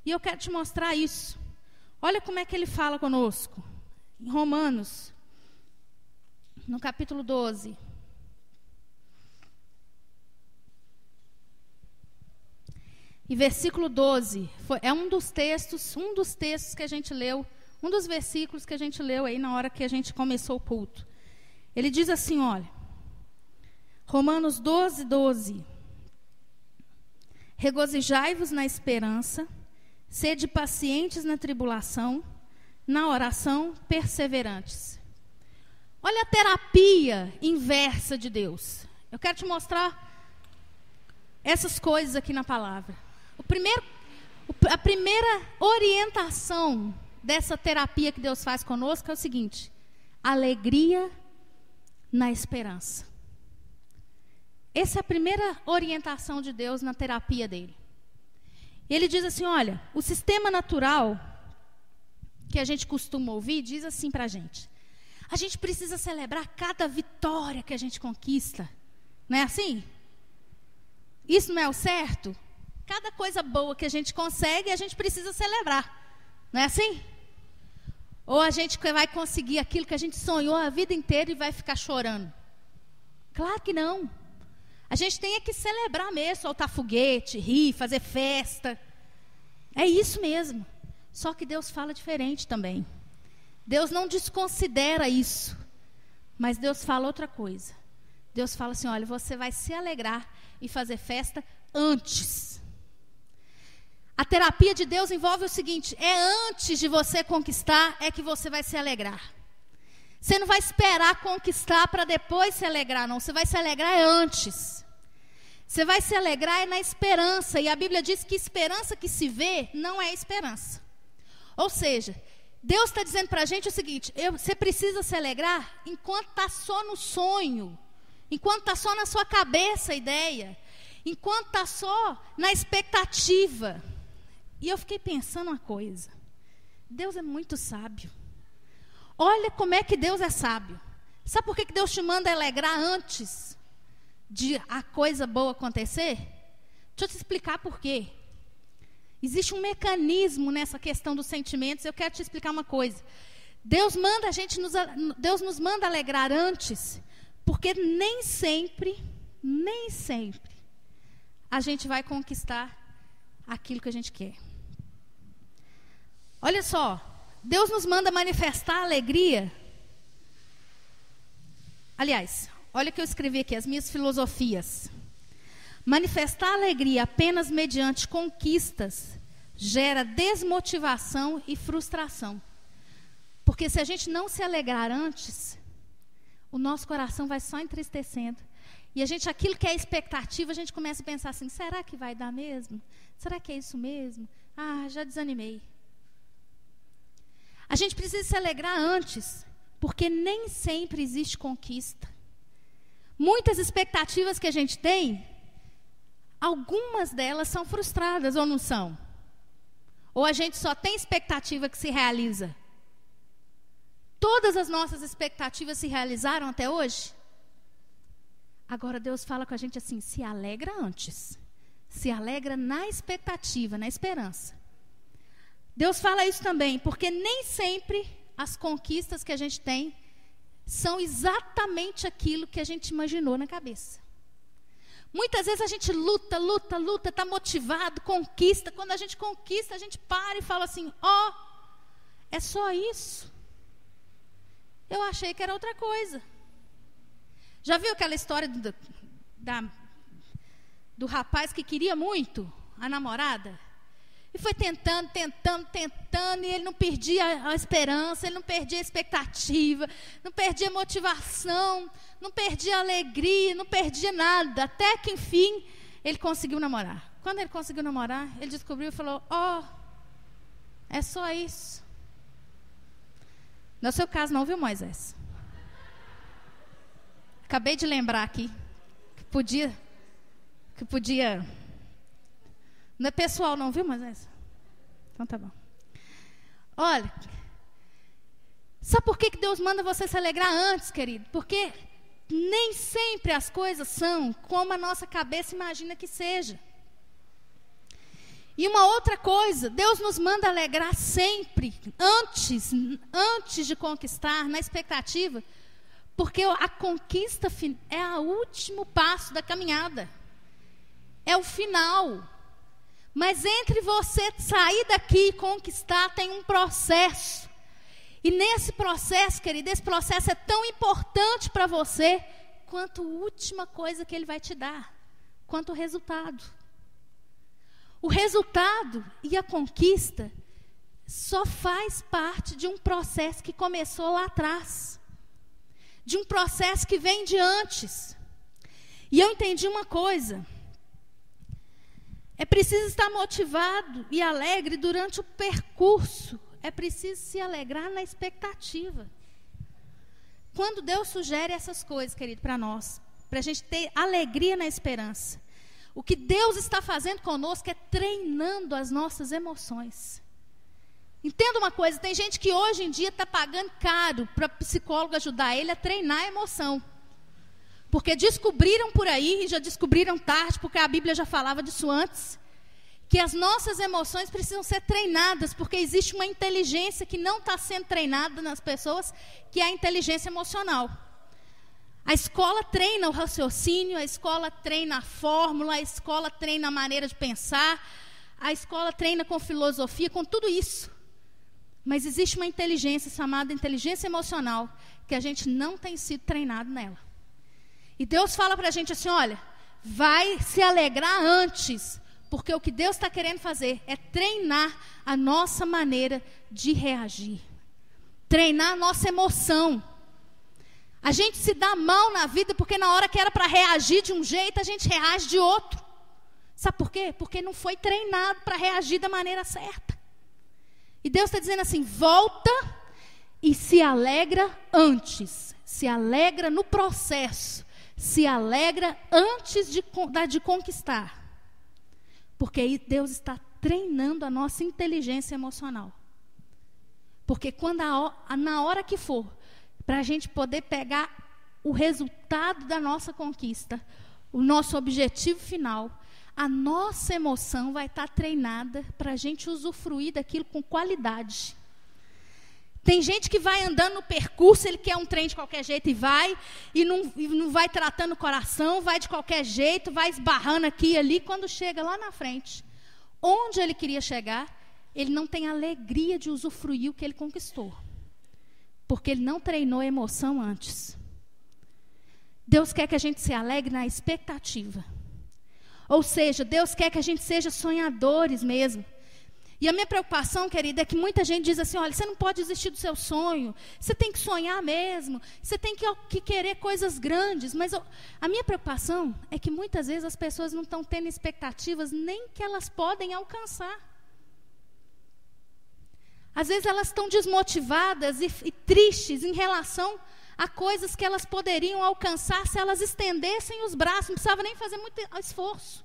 E eu quero te mostrar isso. Olha como é que ele fala conosco. Em Romanos, no capítulo 12. E versículo 12, é um dos textos que a gente leu, um dos versículos que a gente leu aí na hora que a gente começou o culto. Ele diz assim, olha, Romanos 12, 12. Regozijai-vos na esperança, sede pacientes na tribulação, na oração perseverantes. Olha a terapia inversa de Deus. Eu quero te mostrar essas coisas aqui na palavra. A primeira orientação dessa terapia que Deus faz conosco é o seguinte: alegria na esperança. Essa é a primeira orientação de Deus na terapia dele. E ele diz assim, olha, o sistema natural que a gente costuma ouvir diz assim pra gente: a gente precisa celebrar cada vitória que a gente conquista. Não é assim? Isso não é o certo? Cada coisa boa que a gente consegue, a gente precisa celebrar. Não é assim? Ou a gente vai conseguir aquilo que a gente sonhou a vida inteira e vai ficar chorando? Claro que não. A gente tem que celebrar mesmo, soltar foguete, rir, fazer festa. É isso mesmo. Só que Deus fala diferente também. Deus não desconsidera isso. Mas Deus fala outra coisa. Deus fala assim, olha, você vai se alegrar e fazer festa antes. A terapia de Deus envolve o seguinte: é antes de você conquistar, é que você vai se alegrar. Você não vai esperar conquistar para depois se alegrar, não. Você vai se alegrar antes. Você vai se alegrar na esperança. E a Bíblia diz que esperança que se vê não é esperança. Ou seja, Deus está dizendo para a gente o seguinte: você precisa se alegrar enquanto está só no sonho, enquanto está só na sua cabeça a ideia, enquanto está só na expectativa. E eu fiquei pensando uma coisa: Deus é muito sábio. Olha como é que Deus é sábio. Sabe por que Deus te manda alegrar antes de a coisa boa acontecer? Deixa eu te explicar por quê. Existe um mecanismo nessa questão dos sentimentos. Eu quero te explicar uma coisa. Deus nos manda alegrar antes, porque nem sempre a gente vai conquistar aquilo que a gente quer. Olha só, Deus nos manda manifestar alegria. Aliás, olha o que eu escrevi aqui, as minhas filosofias. Manifestar alegria apenas mediante conquistas gera desmotivação e frustração. Porque se a gente não se alegrar antes, o nosso coração vai só entristecendo. E a gente, aquilo que é expectativa, a gente começa a pensar assim: será que vai dar mesmo? Será que é isso mesmo? Ah, já desanimei. A gente precisa se alegrar antes, porque nem sempre existe conquista. Muitas expectativas que a gente tem, algumas delas são frustradas ou não são? Ou a gente só tem expectativa que se realiza? Todas as nossas expectativas se realizaram até hoje? Agora Deus fala com a gente assim: se alegra antes. Se alegra na expectativa, na esperança. Deus fala isso também, porque nem sempre as conquistas que a gente tem são exatamente aquilo que a gente imaginou na cabeça. Muitas vezes a gente luta, está motivado, conquista. Quando a gente conquista, a gente para e fala assim: ó, é só isso? Eu achei que era outra coisa. Já viu aquela história do rapaz que queria muito a namorada? E foi tentando, e ele não perdia a esperança, ele não perdia a expectativa, não perdia a motivação, não perdia a alegria, não perdia nada. Até que, enfim, ele conseguiu namorar. Quando ele conseguiu namorar, ele descobriu e falou: ó, é só isso. Não é o seu caso não, viu, Moisés? Acabei de lembrar aqui que podia... Não é pessoal não, viu, Moisés? Então tá bom. Olha, sabe por que Deus manda você se alegrar antes, querido? Porque nem sempre as coisas são como a nossa cabeça imagina que seja. E uma outra coisa, Deus nos manda alegrar sempre, antes de conquistar, na expectativa, porque a conquista é o último passo da caminhada, é o final. Mas entre você sair daqui e conquistar, tem um processo. E nesse processo, querido, esse processo é tão importante para você, quanto a última coisa que Ele vai te dar, quanto o resultado. O resultado e a conquista só faz parte de um processo que começou lá atrás. De um processo que vem de antes. E eu entendi uma coisa. É preciso estar motivado e alegre durante o percurso. É preciso se alegrar na expectativa. Quando Deus sugere essas coisas, querido, para nós, para a gente ter alegria na esperança, o que Deus está fazendo conosco é treinando as nossas emoções. Entenda uma coisa, tem gente que hoje em dia está pagando caro para psicólogo ajudar ele a treinar a emoção. Porque descobriram por aí, e já descobriram tarde, porque a Bíblia já falava disso antes, que as nossas emoções precisam ser treinadas, porque existe uma inteligência que não está sendo treinada nas pessoas, que é a inteligência emocional. A escola treina o raciocínio, a escola treina a fórmula, a escola treina a maneira de pensar, a escola treina com filosofia, com tudo isso. Mas existe uma inteligência chamada inteligência emocional, que a gente não tem sido treinado nela. E Deus fala para a gente assim, olha, vai se alegrar antes, porque o que Deus está querendo fazer é treinar a nossa maneira de reagir. Treinar a nossa emoção. A gente se dá mal na vida porque na hora que era para reagir de um jeito, a gente reage de outro. Sabe por quê? Porque não foi treinado para reagir da maneira certa. E Deus está dizendo assim, volta e se alegra antes. Se alegra no processo. Se alegra antes de conquistar. Porque aí Deus está treinando a nossa inteligência emocional. Porque quando na hora que for, para a gente poder pegar o resultado da nossa conquista, o nosso objetivo final, a nossa emoção vai estar treinada para a gente usufruir daquilo com qualidade. Tem gente que vai andando no percurso, ele quer um trem de qualquer jeito e não vai tratando o coração, vai de qualquer jeito, vai esbarrando aqui e ali, quando chega lá na frente, onde ele queria chegar, ele não tem alegria de usufruir o que ele conquistou. Porque ele não treinou a emoção antes. Deus quer que a gente se alegre na expectativa. Ou seja, Deus quer que a gente seja sonhadores mesmo. E a minha preocupação, querida, é que muita gente diz assim, olha, você não pode desistir do seu sonho, você tem que sonhar mesmo, você tem que querer coisas grandes. Mas a minha preocupação é que muitas vezes as pessoas não estão tendo expectativas nem que elas podem alcançar. Às vezes elas estão desmotivadas e tristes em relação a coisas que elas poderiam alcançar se elas estendessem os braços, não precisava nem fazer muito esforço.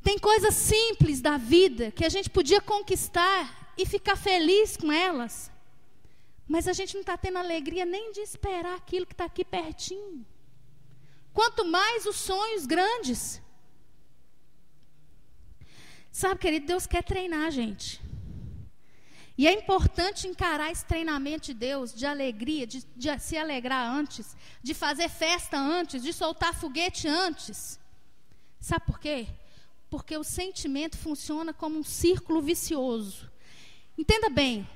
Tem coisas simples da vida que a gente podia conquistar e ficar feliz com elas, mas a gente não está tendo alegria nem de esperar aquilo que está aqui pertinho. Quanto mais os sonhos grandes. Sabe, querido, Deus quer treinar a gente. E é importante encarar esse treinamento de Deus, de alegria, de se alegrar antes, de fazer festa antes, de soltar foguete antes. Sabe por quê? Porque o sentimento funciona como um círculo vicioso. Entenda bem,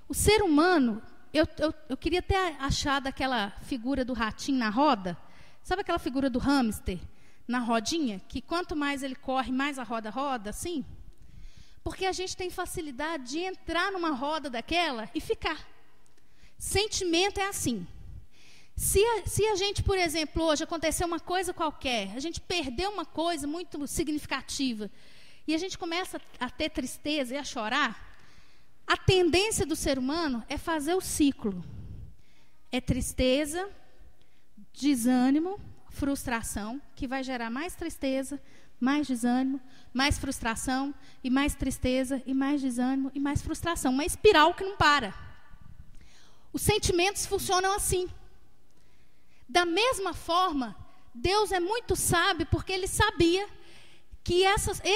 o ser humano, eu queria ter achado aquela figura do ratinho na roda. Sabe aquela figura do hamster na rodinha? Que quanto mais ele corre, mais a roda roda, assim? Porque a gente tem facilidade de entrar numa roda daquela e ficar. Sentimento é assim. Se a gente, por exemplo, hoje aconteceu uma coisa qualquer, a gente perdeu uma coisa muito significativa, e a gente começa a ter tristeza e a chorar, a tendência do ser humano é fazer o ciclo. É tristeza, desânimo, frustração, que vai gerar mais tristeza, mais desânimo, mais frustração, e mais tristeza, e mais desânimo, e mais frustração. Uma espiral que não para. Os sentimentos funcionam assim. Da mesma forma, Deus é muito sábio, porque Ele sabia que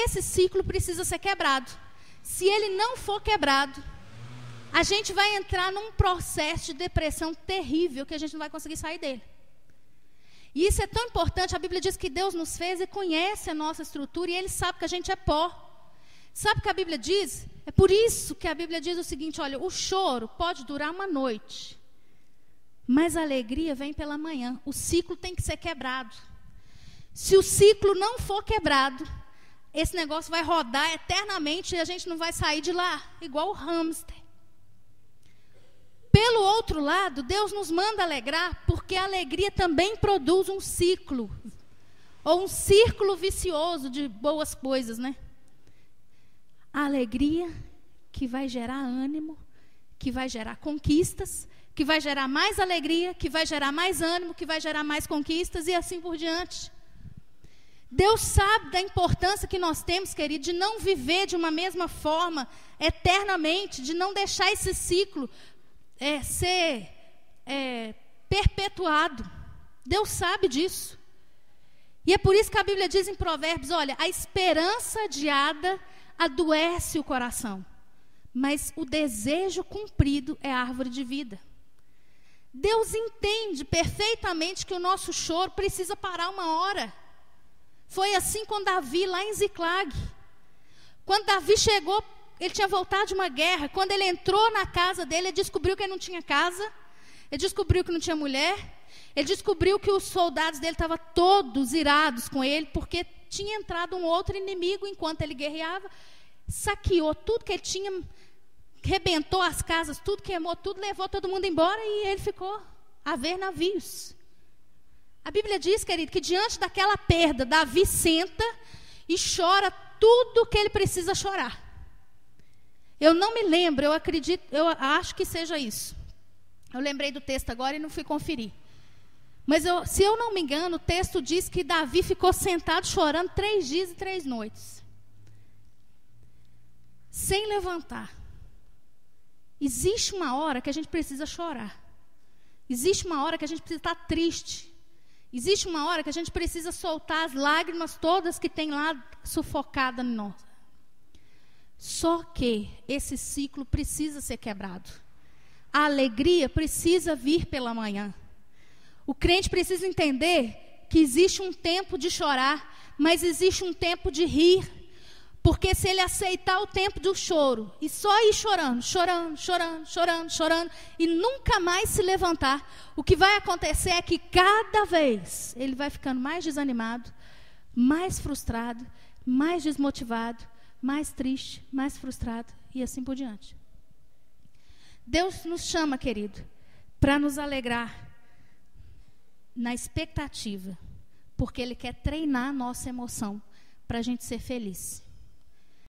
esse ciclo precisa ser quebrado. Se ele não for quebrado, a gente vai entrar num processo de depressão terrível que a gente não vai conseguir sair dele. E isso é tão importante. A Bíblia diz que Deus nos fez e conhece a nossa estrutura e Ele sabe que a gente é pó. Sabe o que a Bíblia diz? É por isso que a Bíblia diz o seguinte: olha, o choro pode durar uma noite, mas a alegria vem pela manhã. O ciclo tem que ser quebrado. Se o ciclo não for quebrado, esse negócio vai rodar eternamente e a gente não vai sair de lá, igual o hamster. Pelo outro lado, Deus nos manda alegrar, porque a alegria também produz um ciclo, ou um círculo vicioso de boas coisas, né? A alegria que vai gerar ânimo, que vai gerar conquistas, que vai gerar mais alegria, que vai gerar mais ânimo, que vai gerar mais conquistas e assim por diante. Deus sabe da importância que nós temos, querido, de não viver de uma mesma forma eternamente, de não deixar esse ciclo ser perpetuado. Deus sabe disso. E é por isso que a Bíblia diz em Provérbios, olha, a esperança adiada adoece o coração, mas o desejo cumprido é árvore de vida. Deus entende perfeitamente que o nosso choro precisa parar uma hora. Foi assim com Davi lá em Ziclag. Quando Davi chegou, ele tinha voltado de uma guerra. Quando ele entrou na casa dele, ele descobriu que ele não tinha casa. Ele descobriu que não tinha mulher. Ele descobriu que os soldados dele estavam todos irados com ele, porque tinha entrado um outro inimigo enquanto ele guerreava. Saqueou tudo que ele tinha, rebentou as casas, tudo, queimou tudo, levou todo mundo embora e ele ficou a ver navios. A Bíblia diz, querido, que diante daquela perda, Davi senta e chora tudo que ele precisa chorar. Eu não me lembro, eu acredito, eu acho que seja isso. Eu lembrei do texto agora e não fui conferir. Mas se eu não me engano, o texto diz que Davi ficou sentado chorando 3 dias e 3 noites. Sem levantar. Existe uma hora que a gente precisa chorar. Existe uma hora que a gente precisa estar triste. Existe uma hora que a gente precisa soltar as lágrimas todas que tem lá sufocada em nós. Só que esse ciclo precisa ser quebrado. A alegria precisa vir pela manhã. O crente precisa entender que existe um tempo de chorar, mas existe um tempo de rir. Porque se ele aceitar o tempo do choro e só ir chorando, e nunca mais se levantar, o que vai acontecer é que cada vez ele vai ficando mais desanimado, mais frustrado, mais desmotivado, mais triste, mais frustrado e assim por diante. Deus nos chama, querido, para nos alegrar na expectativa, porque Ele quer treinar a nossa emoção para a gente ser feliz.